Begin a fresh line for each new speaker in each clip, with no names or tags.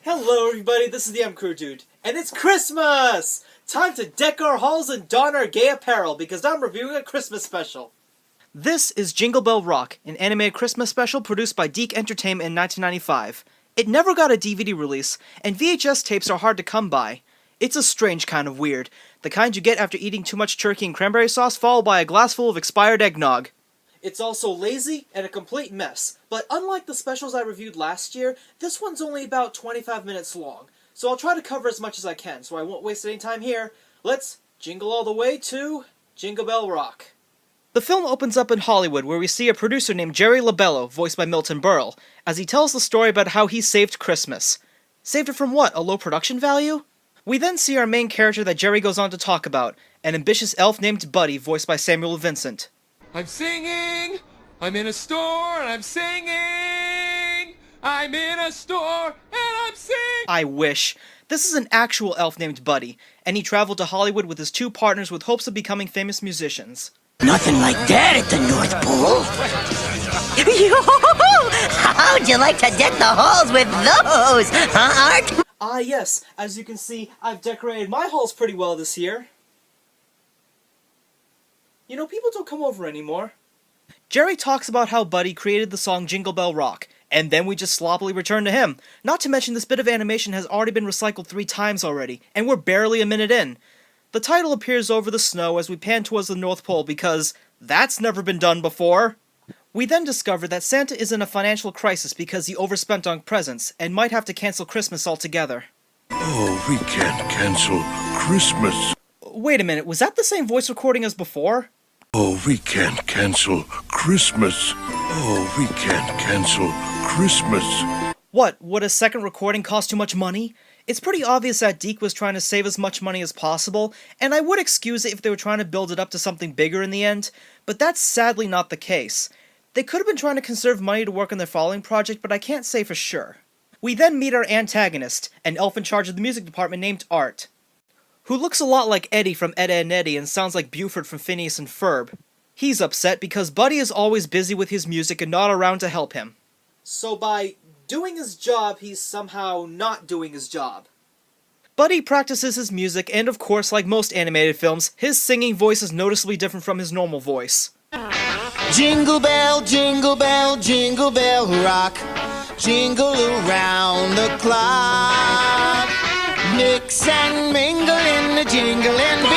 Hello everybody, this is the M-Crew Dude, and it's Christmas! Time to deck our halls and don our gay apparel, because I'm reviewing a Christmas special. This is Jingle Bell Rock, an animated Christmas special produced by Deke Entertainment in 1995. It never got a DVD release, and VHS tapes are hard to come by. It's a strange kind of weird, the kind you get after eating too much turkey and cranberry sauce followed by a glass full of expired eggnog. It's also lazy and a complete mess, but unlike the specials I reviewed last year, this one's only about 25 minutes long, so I'll try to cover as much as I can, so I won't waste any time here. Let's jingle all the way to Jingle Bell Rock. The film opens up in Hollywood, where we see a producer named Jerry LaBello, voiced by Milton Berle, as he tells the story about how he saved Christmas. Saved it from what, a low production value? We then see our main character that Jerry goes on to talk about, an ambitious elf named Buddy, voiced by Samuel Vincent.
I'm singing, I'm in a store, and I'm singing, I'm in a store, and I'm singing.
I wish. This is an actual elf named Buddy, and he traveled to Hollywood with his two partners with hopes of becoming famous musicians.
Nothing like that at the North Pole. How'd you like to deck the halls with those, huh, Art?
Ah yes, as you can see, I've decorated my halls pretty well this year. You know, people don't come over anymore. Jerry talks about how Buddy created the song Jingle Bell Rock, and then we just sloppily return to him. Not to mention this bit of animation has already been recycled 3 times already, and we're barely a minute in. The title appears over the snow as we pan towards the North Pole because that's never been done before. We then discover that Santa is in a financial crisis because he overspent on presents, and might have to cancel Christmas altogether.
Oh, we can't cancel Christmas.
Wait a minute, was that the same voice recording as before?
Oh, we can't cancel Christmas. Oh, we can't cancel Christmas.
What, would a second recording cost too much money? It's pretty obvious that Deke was trying to save as much money as possible, and I would excuse it if they were trying to build it up to something bigger in the end, but that's sadly not the case. They could have been trying to conserve money to work on their following project, but I can't say for sure. We then meet our antagonist, an elf in charge of the music department named Art, who looks a lot like Eddie from Ed, Edd n Eddy and sounds like Buford from Phineas and Ferb. He's upset because Buddy is always busy with his music and not around to help him. So by doing his job, he's somehow not doing his job. Buddy practices his music, and of course, like most animated films, his singing voice is noticeably different from his normal voice.
Jingle bell, jingle bell, jingle bell rock. Jingle around the clock. Mix and mingle in the jingling bee.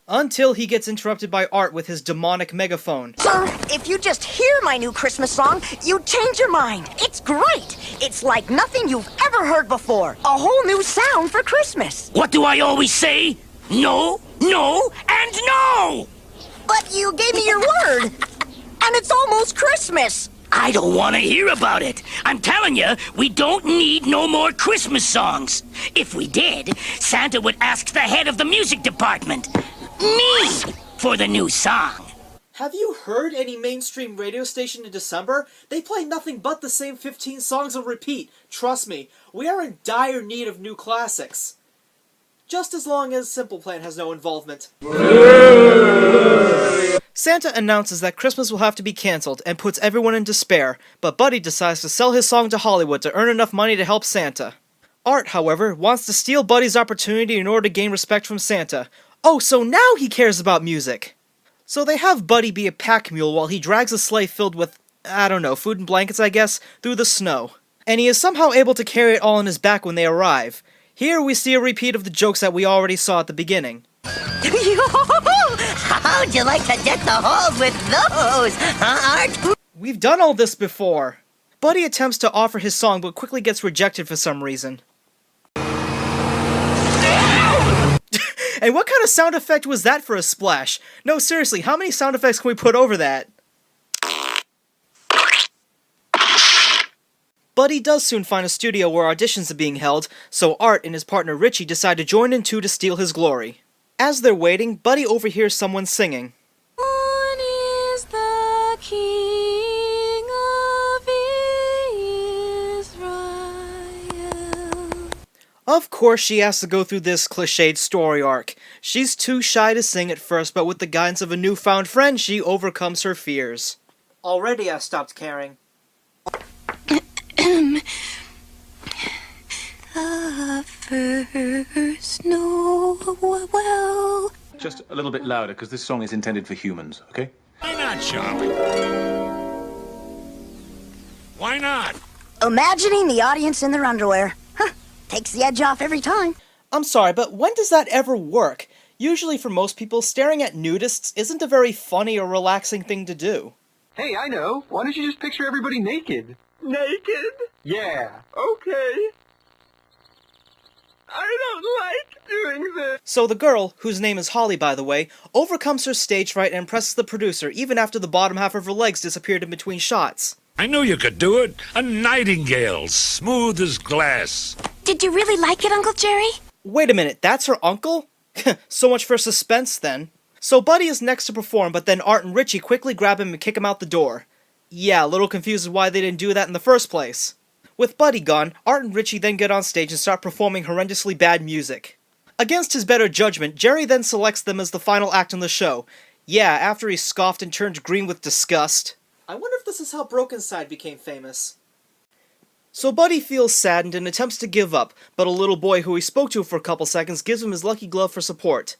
Until he gets interrupted by Art with his demonic megaphone.
Sir, if you just hear my new Christmas song, you'd change your mind. It's great. It's like nothing you've ever heard before. A whole new sound for Christmas.
What do I always say? No, no, and no!
But you gave me your word. And it's almost Christmas.
I don't want to hear about it. I'm telling you, we don't need no more Christmas songs. If we did, Santa would ask the head of the music department, me, for the new song.
Have you heard any mainstream radio station in December? They play nothing but the same 15 songs on repeat. Trust me, we are in dire need of new classics. Just as long as Simple Plan has no involvement. Santa announces that Christmas will have to be cancelled and puts everyone in despair, but Buddy decides to sell his song to Hollywood to earn enough money to help Santa. Art, however, wants to steal Buddy's opportunity in order to gain respect from Santa. Oh, so now he cares about music! So they have Buddy be a pack mule while he drags a sleigh filled with, I don't know, food and blankets I guess, through the snow. And he is somehow able to carry it all on his back when they arrive. Here we see a repeat of the jokes that we already saw at the beginning.
How'd you like to deck the halls with those, huh, Art?
We've done all this before. Buddy attempts to offer his song but quickly gets rejected for some reason. And what kind of sound effect was that for a splash? No, seriously, how many sound effects can we put over that? Buddy does soon find a studio where auditions are being held, so Art and his partner Richie decide to join in too to steal his glory. As they're waiting, Buddy overhears someone singing.
One is the King of Israel.
Of course she has to go through this cliched story arc. She's too shy to sing at first, but with the guidance of a newfound friend, she overcomes her fears. Already I stopped caring.
came the first snow. Well,
Just a little bit louder, because this song is intended for humans, okay?
Why not, Charlie? Why not?
Imagining the audience in their underwear. Huh, takes the edge off every time.
I'm sorry, but when does that ever work? Usually for most people, staring at nudists isn't a very funny or relaxing thing to do.
Hey, I know. Why don't you just picture everybody naked? Naked? Yeah. Okay. I don't like doing this.
So the girl, whose name is Holly by the way, overcomes her stage fright and impresses the producer even after the bottom half of her legs disappeared in between shots.
I knew you could do it. A nightingale, smooth as glass.
did you really like it, Uncle Jerry?
Wait a minute, that's her uncle? So much for suspense then. So Buddy is next to perform, but then Art and Richie quickly grab him and kick him out the door. Yeah, a little confused as why they didn't do that in the first place. With Buddy gone, Art and Richie then get on stage and start performing horrendously bad music. Against his better judgment, Jerry then selects them as the final act on the show. Yeah, after he scoffed and turned green with disgust. I wonder if this is how Brokencyde became famous. So Buddy feels saddened and attempts to give up, but a little boy who he spoke to for a couple seconds gives him his lucky glove for support.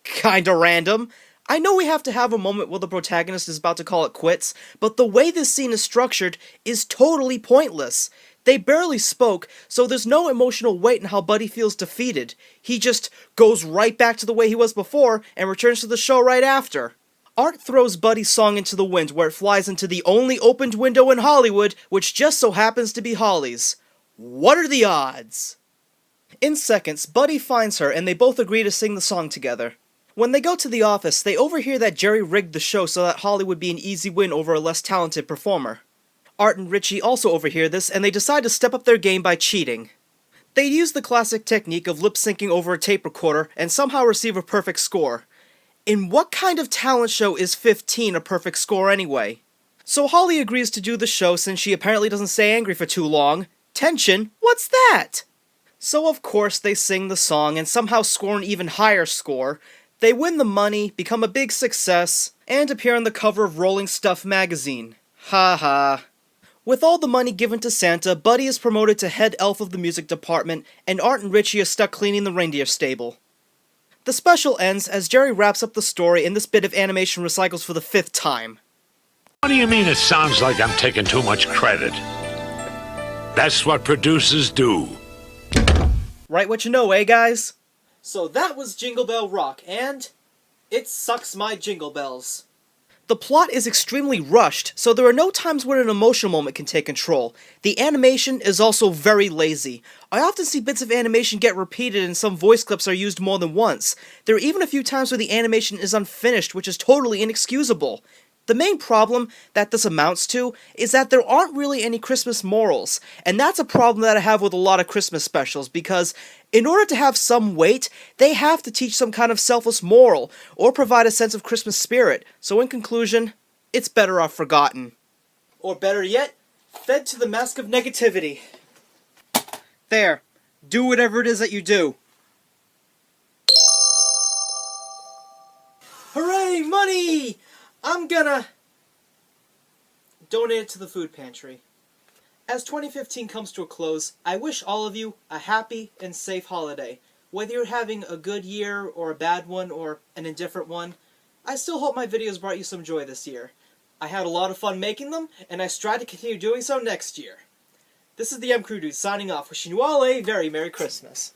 Kinda random. I know we have to have a moment where the protagonist is about to call it quits, but the way this scene is structured is totally pointless. They barely spoke, so there's no emotional weight in how Buddy feels defeated. He just goes right back to the way he was before and returns to the show right after. Art throws Buddy's song into the wind where it flies into the only opened window in Hollywood, which just so happens to be Holly's. What are the odds? In seconds, Buddy finds her and they both agree to sing the song together. When they go to the office, they overhear that Jerry rigged the show so that Holly would be an easy win over a less talented performer. Art and Richie also overhear this, and they decide to step up their game by cheating. They use the classic technique of lip-syncing over a tape recorder and somehow receive a perfect score. In what kind of talent show is 15 a perfect score anyway? So Holly agrees to do the show since she apparently doesn't stay angry for too long. Tension? What's that? So of course they sing the song and somehow score an even higher score. They win the money, become a big success, and appear on the cover of Rolling Stuff magazine. Ha ha. With all the money given to Santa, Buddy is promoted to head elf of the music department, and Art and Richie are stuck cleaning the reindeer stable. The special ends as Jerry wraps up the story and this bit of animation recycles for the 5th time.
What do you mean it sounds like I'm taking too much credit? That's what producers do.
Right what you know, eh guys? So that was Jingle Bell Rock, and it sucks my jingle bells. The plot is extremely rushed, so there are no times when an emotional moment can take control. The animation is also very lazy. I often see bits of animation get repeated and some voice clips are used more than once. There are even a few times where the animation is unfinished, which is totally inexcusable. The main problem that this amounts to is that there aren't really any Christmas morals, and that's a problem that I have with a lot of Christmas specials, because in order to have some weight, they have to teach some kind of selfless moral, or provide a sense of Christmas spirit, so in conclusion, it's better off forgotten. Or better yet, fed to the mask of negativity. There, do whatever it is that you do. Hooray, money! I'm gonna donate it to the food pantry. As 2015 comes to a close, I wish all of you a happy and safe holiday. Whether you're having a good year, or a bad one, or an indifferent one, I still hope my videos brought you some joy this year. I had a lot of fun making them, and I strive to continue doing so next year. This is the M Crew Dude signing off, wishing you all a very Merry Christmas.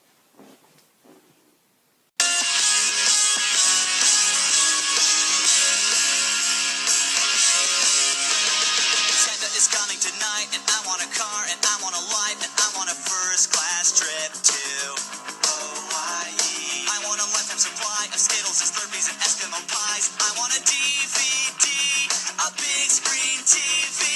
Skittles, Slurpees, and Eskimo pies. I want a DVD, a big screen TV.